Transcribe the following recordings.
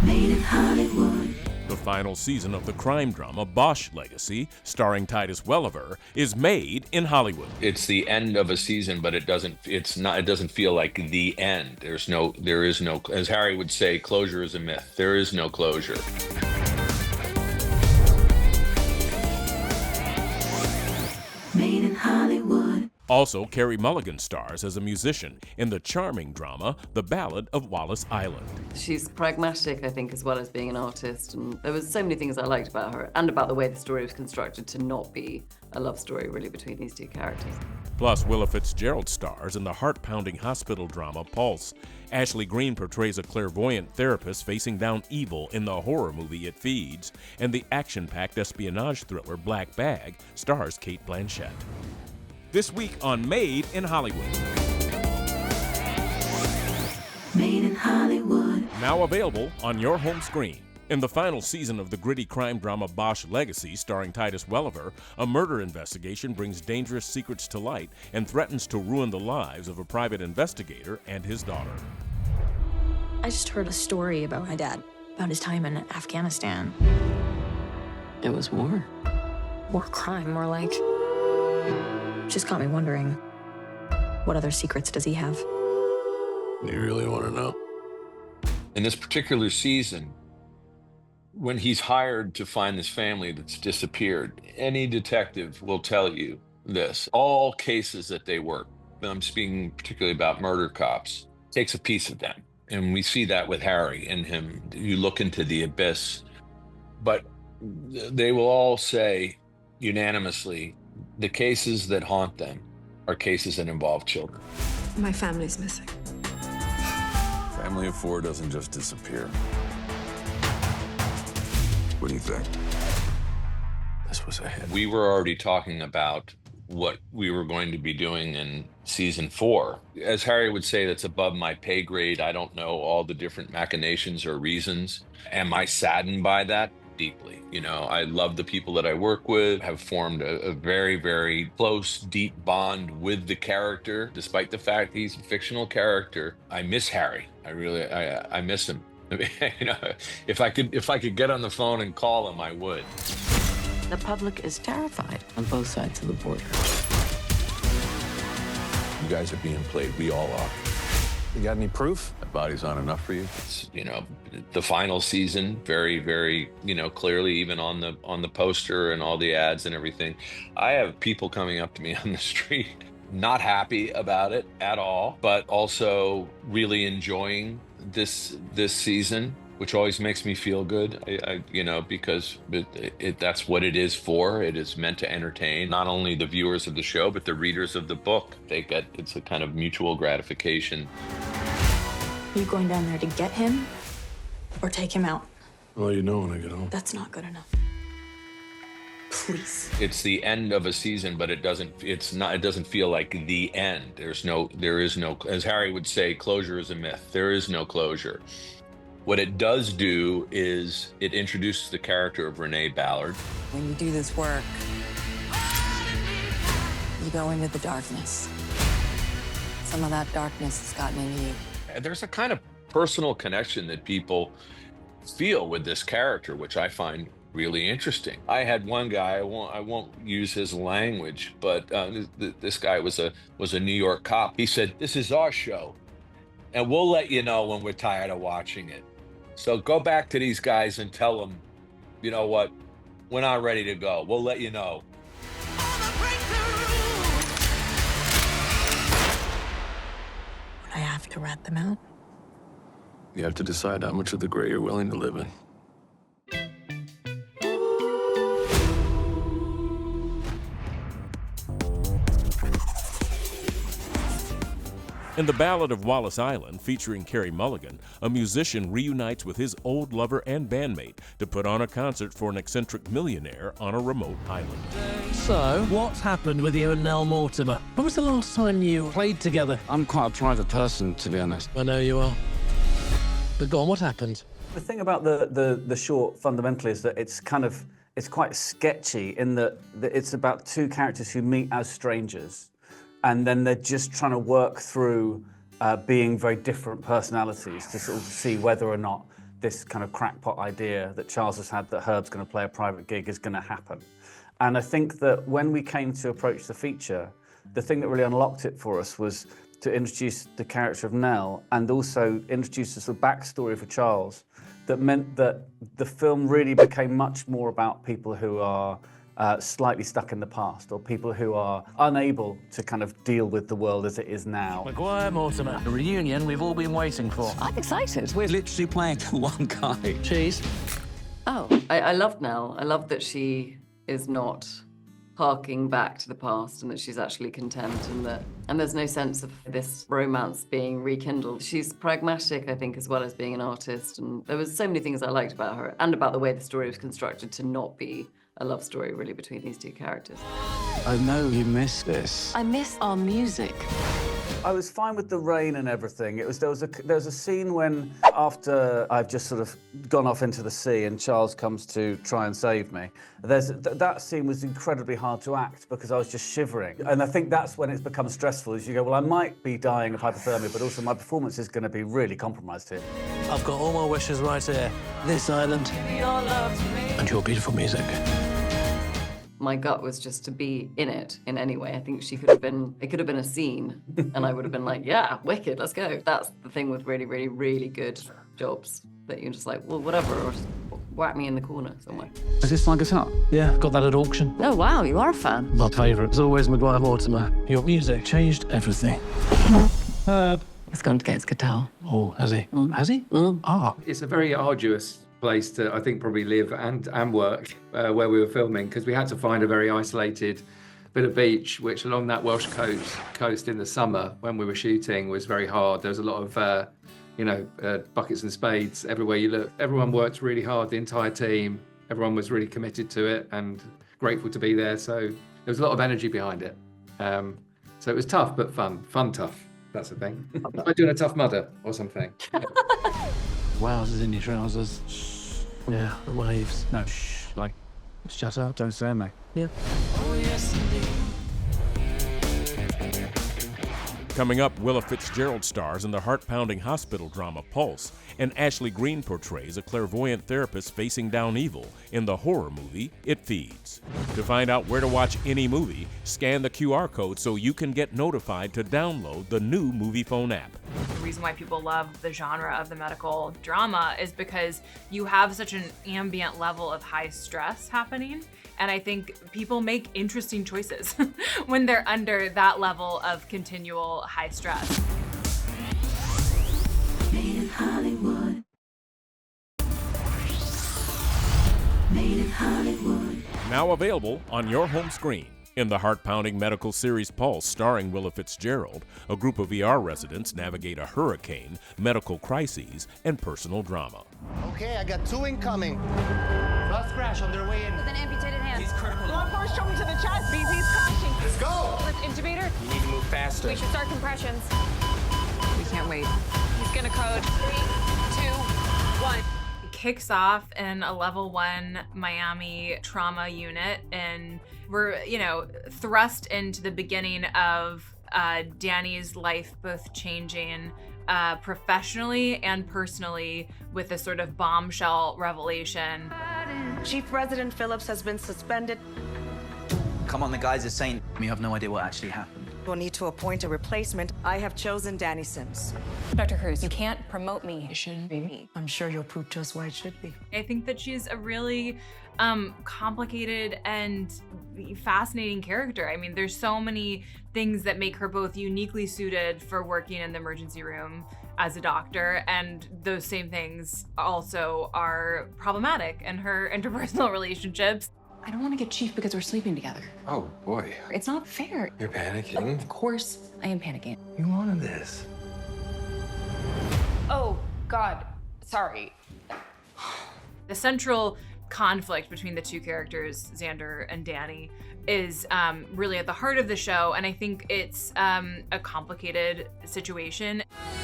Made in Hollywood. The final season of the crime drama Bosch Legacy, starring Titus Welliver, is made in Hollywood. It's the end of a season, but it doesn't feel like the end. There is no, as Harry would say, closure is a myth. There is no closure. Made in Hollywood. Also, Carey Mulligan stars as a musician in the charming drama The Ballad of Wallis Island. She's pragmatic, I think, as well as being an artist, and there was so many things I liked about her, and about the way the story was constructed to not be a love story, really, between these two characters. Plus, Willa Fitzgerald stars in the heart-pounding hospital drama Pulse. Ashley Greene portrays a clairvoyant therapist facing down evil in the horror movie It Feeds, and the action-packed espionage thriller Black Bag stars Cate Blanchett. This week on Made in Hollywood. Made in Hollywood. Now available on your home screen. In the final season of the gritty crime drama Bosch Legacy, starring Titus Welliver, a murder investigation brings dangerous secrets to light and threatens to ruin the lives of a private investigator and his daughter. I just heard a story about my dad, about his time in Afghanistan. It was war. War crime, more like. Just got me wondering, what other secrets does he have? You really want to know? In this particular season, when he's hired to find this family that's disappeared, any detective will tell you this. All cases that they work, I'm speaking particularly about murder cops, takes a piece of them. And we see that with Harry and him. You look into the abyss. But they will all say unanimously, the cases that haunt them are cases that involve children. My family's missing. Family of four doesn't just disappear. What do you think? This was a hit. We were already talking about what we were going to be doing in season 4. As Harry would say, that's above my pay grade. I don't know all the different machinations or reasons. Am I saddened by that? Deeply. You know, I love the people that I work with, have formed a very, very close, deep bond with the character, despite the fact he's a fictional character. I miss Harry. I miss him. You know, if I could get on the phone and call him, I would. The public is terrified on both sides of the border. You guys are being played. We all are. You got any proof? That body's not enough for you? It's, you know, the final season, very, very, you know, clearly even on the poster and all the ads and everything. I have people coming up to me on the street, not happy about it at all, but also really enjoying this season, which always makes me feel good. I you know, because that's what it is for. It is meant to entertain not only the viewers of the show, but the readers of the book. It's a kind of mutual gratification. Are you going down there to get him or take him out? Well, you know when I get home. That's not good enough. Please. It's the end of a season, but it doesn't feel like the end. There is no, as Harry would say, closure is a myth. There is no closure. What it does do is it introduces the character of Renee Ballard. When you do this work, you go into the darkness. Some of that darkness has gotten into you. There's a kind of personal connection that people feel with this character, which I find really interesting. I had one guy, I won't use his language, but this guy was a New York cop. He said, "This is our show, and we'll let you know when we're tired of watching it. So go back to these guys and tell them, you know what, we're not ready to go. We'll let you know." Would I have to rat them out? You have to decide how much of the gray you're willing to live in. In The Ballad of Wallis Island, featuring Carey Mulligan, a musician reunites with his old lover and bandmate to put on a concert for an eccentric millionaire on a remote island. So, what's happened with you and Nell Mortimer? When was the last time you played together? I'm quite a private person, to be honest. I know you are. But go on, what happened? The thing about the short, fundamentally, is that it's quite sketchy in that it's about two characters who meet as strangers, and then they're just trying to work through being very different personalities to sort of see whether or not this kind of crackpot idea that Charles has had that Herb's going to play a private gig is going to happen. And I think that when we came to approach the feature, the thing that really unlocked it for us was to introduce the character of Nell and also introduce us the backstory for Charles. That meant that the film really became much more about people who are slightly stuck in the past, or people who are unable to kind of deal with the world as it is now. Maguire Mortimer, a reunion we've all been waiting for. I'm excited. We're literally playing to one guy. Cheese. Oh, I loved Nell. I love that she is not harking back to the past and that she's actually content and there's no sense of this romance being rekindled. She's pragmatic, I think, as well as being an artist, and there was so many things I liked about her and about the way the story was constructed to not be a love story really between these two characters. I know you miss this. I miss our music. I was fine with the rain and everything. There was a scene when, after I've just sort of gone off into the sea and Charles comes to try and save me, that scene was incredibly hard to act because I was just shivering. And I think that's when it's become stressful, is you go, well, I might be dying of hypothermia, but also my performance is going to be really compromised here. I've got all my wishes right here. This island and your beautiful music. My gut was just to be in it in any way. I think it could have been a scene and I would have been like, yeah, wicked, let's go. That's the thing with really, really, really good jobs, that you're just like, well, whatever, or just whack me in the corner somewhere. Is this my guitar? Yeah, got that at auction. Oh, wow, you are a fan. My favourite is always Maguire Mortimer. Your music changed everything. He's going to get his guitar. Oh, has he? Has he? Ah. It's a very arduous place to, I think, probably live and work where we were filming, because we had to find a very isolated bit of beach, which along that Welsh coast in the summer when we were shooting was very hard. There was a lot of, buckets and spades everywhere you look. Everyone worked really hard, the entire team. Everyone was really committed to it and grateful to be there. So there was a lot of energy behind it. So it was tough, but fun. Fun, tough. That's the thing. Like doing a Tough Mudder or something. Wowzers in your trousers. Yeah, the waves. No, shh. Like, shut up. Don't say me. Yeah. Oh, yes, indeed. Coming up, Willa Fitzgerald stars in the heart-pounding hospital drama Pulse, and Ashley Greene portrays a clairvoyant therapist facing down evil in the horror movie It Feeds. To find out where to watch any movie, scan the QR code so you can get notified to download the new MoviePhone app. The reason why people love the genre of the medical drama is because you have such an ambient level of high stress happening. And I think people make interesting choices when they're under that level of continual high stress. Made in Hollywood. Made in Hollywood. Now available on your home screen. In the heart-pounding medical series Pulse, starring Willa Fitzgerald, a group of ER residents navigate a hurricane, medical crises, and personal drama. Okay, I got 2 incoming. First crash on their way in. With an amputated hand. He's critical. One force show me to the chest. BP's crashing. Let's go. Lift intubator. You need to move faster. We should start compressions. We can't wait. He's gonna code 3, 2, 1. Kicks off in a level 1 Miami trauma unit, and we're, thrust into the beginning of Danny's life, both changing professionally and personally with a sort of bombshell revelation. Chief Resident Phillips has been suspended. Come on, the guys are saying we have no idea what actually happened. We'll need to appoint a replacement. I have chosen Danny Sims. Dr. Cruz, you can't promote me. It shouldn't be me. I'm sure you'll prove to us why it should be. I think that she's a really complicated and fascinating character. I mean, there's so many things that make her both uniquely suited for working in the emergency room as a doctor, and those same things also are problematic in her interpersonal relationships. I don't want to get Chief because we're sleeping together. Oh, boy. It's not fair. You're panicking. Of course, I am panicking. You wanted this. Oh, God. Sorry. The central conflict between the two characters, Xander and Danny, is really at the heart of the show, and I think it's a complicated situation.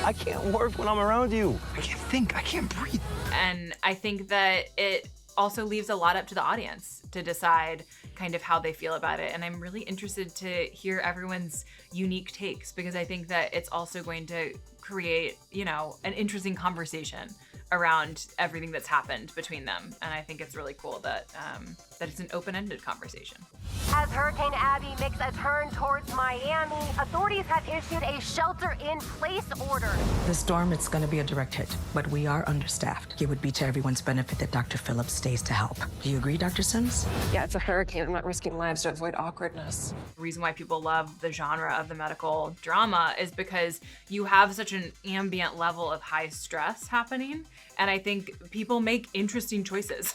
I can't work when I'm around you. I can't think. I can't breathe. And I think that it also leaves a lot up to the audience to decide kind of how they feel about it. And I'm really interested to hear everyone's unique takes, because I think that it's also going to create, an interesting conversation around everything that's happened between them. And I think it's really cool that that it's an open-ended conversation. As Hurricane Abby makes a turn towards Miami, authorities have issued a shelter-in-place order. The storm, it's going to be a direct hit, but we are understaffed. It would be to everyone's benefit that Dr. Phillips stays to help. Do you agree, Dr. Sims? Yeah, it's a hurricane. I'm not risking lives to avoid awkwardness. The reason why people love the genre of the medical drama is because you have such an ambient level of high stress happening. And I think people make interesting choices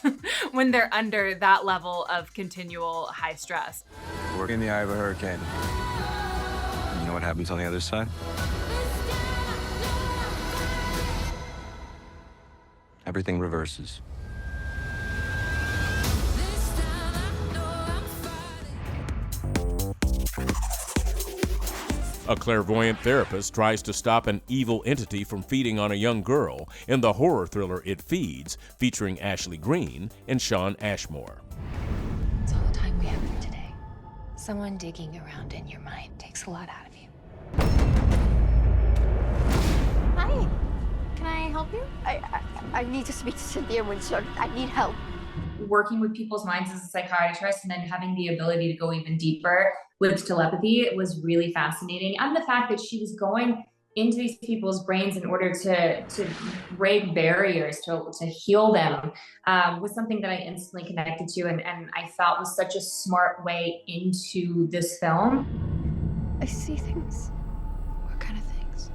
when they're under that level of continual high stress. We're in the eye of a hurricane. You know what happens on the other side? Everything reverses. A clairvoyant therapist tries to stop an evil entity from feeding on a young girl in the horror thriller It Feeds, featuring Ashley Greene and Shawn Ashmore. That's all the time we have for today. Someone digging around in your mind takes a lot out of you. Hi. Can I help you? I need to speak to Cynthia Windsor. I need help. Working with people's minds as a psychiatrist and then having the ability to go even deeper with telepathy was really fascinating. And the fact that she was going into these people's brains in order to break barriers, to heal them, was something that I instantly connected to and I thought was such a smart way into this film. I see things. What kind of things?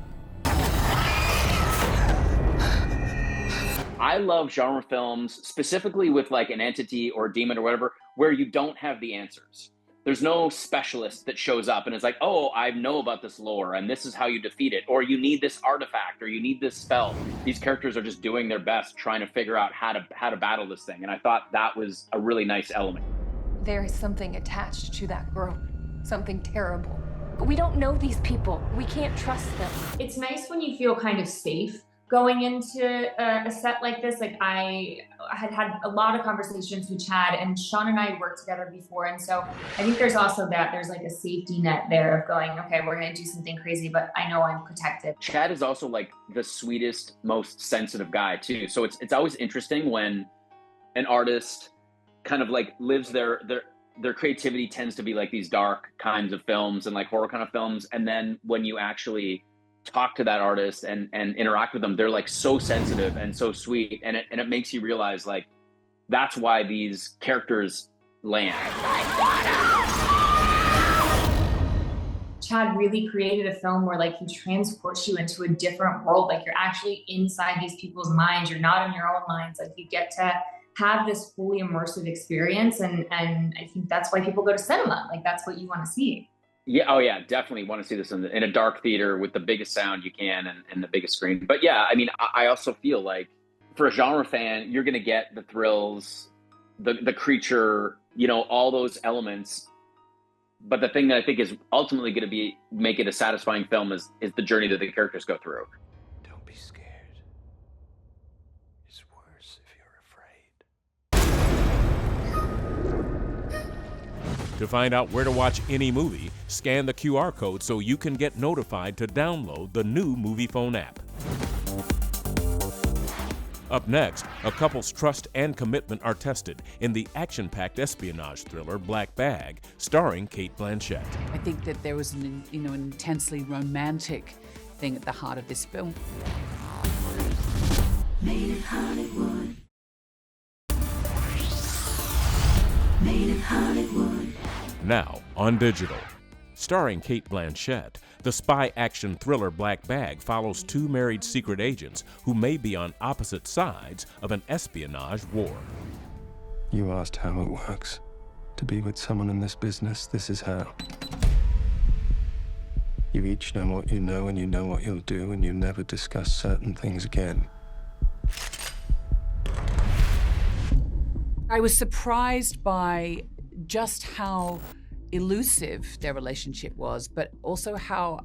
I love genre films, specifically with like an entity or a demon or whatever, where you don't have the answers. There's no specialist that shows up and is like, oh, I know about this lore and this is how you defeat it, or you need this artifact, or you need this spell. These characters are just doing their best trying to figure out how to battle this thing. And I thought that was a really nice element. There is something attached to that girl, something terrible. We don't know these people. We can't trust them. It's nice when you feel kind of safe going into a set like this. Like I had a lot of conversations with Chad, and Shawn and I worked together before. And so I think there's also there's like a safety net there of going, okay, we're going to do something crazy, but I know I'm protected. Chad is also like the sweetest, most sensitive guy too. So it's always interesting when an artist kind of like lives their creativity tends to be like these dark kinds of films and like horror kind of films. And then when you actually talk to that artist and interact with them, they're like so sensitive and so sweet, and it makes you realize like that's why these characters land. Chad really created a film where like he transports you into a different world. Like you're actually inside these people's minds. You're not in your own minds. Like you get to have this fully immersive experience, and I think that's why people go to cinema. Like that's what you want to see. Yeah, oh yeah, definitely want to see this in a dark theater with the biggest sound you can and the biggest screen. But yeah, I mean, I also feel like for a genre fan, you're going to get the thrills, the creature, you know, all those elements. But the thing that I think is ultimately going to make it a satisfying film is the journey that the characters go through. Don't be scared. It's worse if you're afraid. To find out where to watch any movie, scan the QR code so you can get notified to download the new MoviePhone app. Up next, a couple's trust and commitment are tested in the action-packed espionage thriller Black Bag, starring Cate Blanchett. I think that there was an intensely romantic thing at the heart of this film. Made in Hollywood. Made in Hollywood. Now on digital. Starring Cate Blanchett, the spy action thriller Black Bag follows two married secret agents who may be on opposite sides of an espionage war. You asked how it works. To be with someone in this business, this is how. You each know what you know, and you know what you'll do, and you never discuss certain things again. I was surprised by just how elusive their relationship was, but also how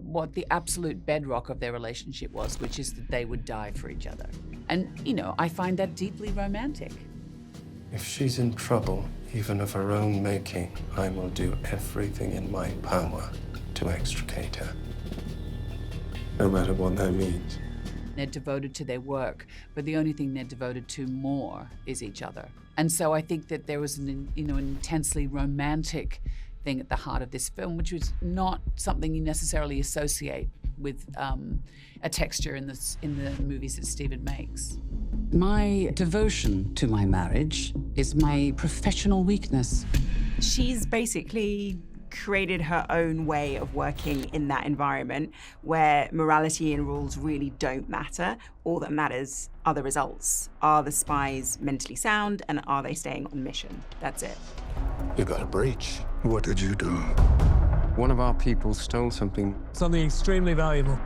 what the absolute bedrock of their relationship was, which is that they would die for each other. And, I find that deeply romantic. If she's in trouble, even of her own making, I will do everything in my power to extricate her. No matter what that means. They're devoted to their work, but the only thing they're devoted to more is each other. And so I think that there was an intensely romantic thing at the heart of this film, which was not something you necessarily associate with a texture in the movies that Stephen makes. My devotion to my marriage is my professional weakness. She's basically created her own way of working in that environment where morality and rules really don't matter. All that matters are the results. Are the spies mentally sound, and are they staying on mission? That's it. You got a breach. What did you do? One of our people stole something. Something extremely valuable.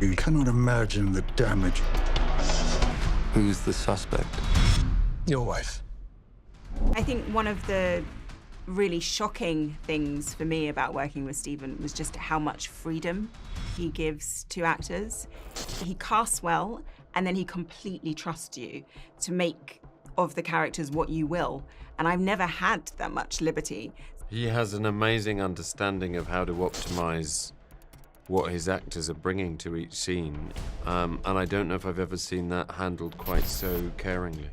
You cannot imagine the damage. Who's the suspect? Your wife. I think one of the really shocking things for me about working with Stephen was just how much freedom he gives to actors. He casts well, and then he completely trusts you to make of the characters what you will. And I've never had that much liberty. He has an amazing understanding of how to optimize what his actors are bringing to each scene. And I don't know if I've ever seen that handled quite so caringly.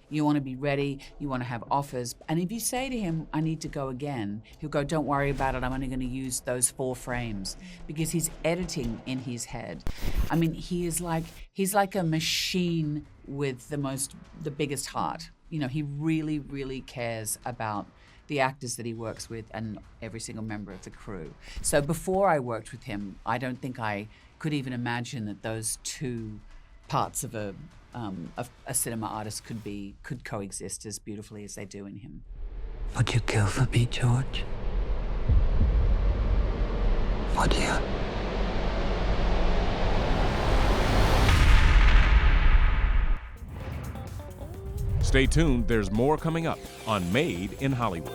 You want to be ready, you want to have offers. And if you say to him, I need to go again, he'll go, don't worry about it, I'm only going to use those 4 frames. Because he's editing in his head. I mean, he's like a machine with the biggest heart. You know, he really, really cares about the actors that he works with and every single member of the crew. So before I worked with him, I don't think I could even imagine that those two parts of a cinema artist could coexist as beautifully as they do in him. Would you kill for me, George? Would you? Stay tuned, there's more coming up on Made in Hollywood.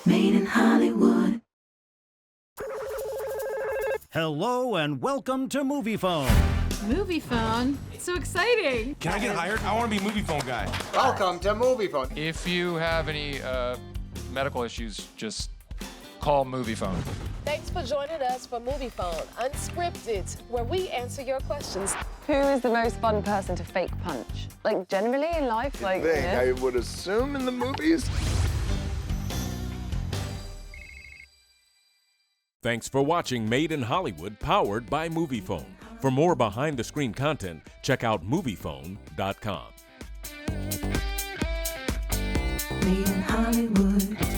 Made in Hollywood. Hello and welcome to Movie Phone. Movie Phone? So exciting. Can I get hired? I want to be Movie Phone guy. Welcome to Movie Phone. If you have any medical issues, just call Movie Phone. Thanks for joining us for Movie Phone, unscripted, where we answer your questions. Who is the most fun person to fake punch? Like, generally in life? Like, I would assume in the movies. Thanks for watching Made in Hollywood, powered by MoviePhone. For more behind-the-screen content, check out MoviePhone.com. Made in Hollywood.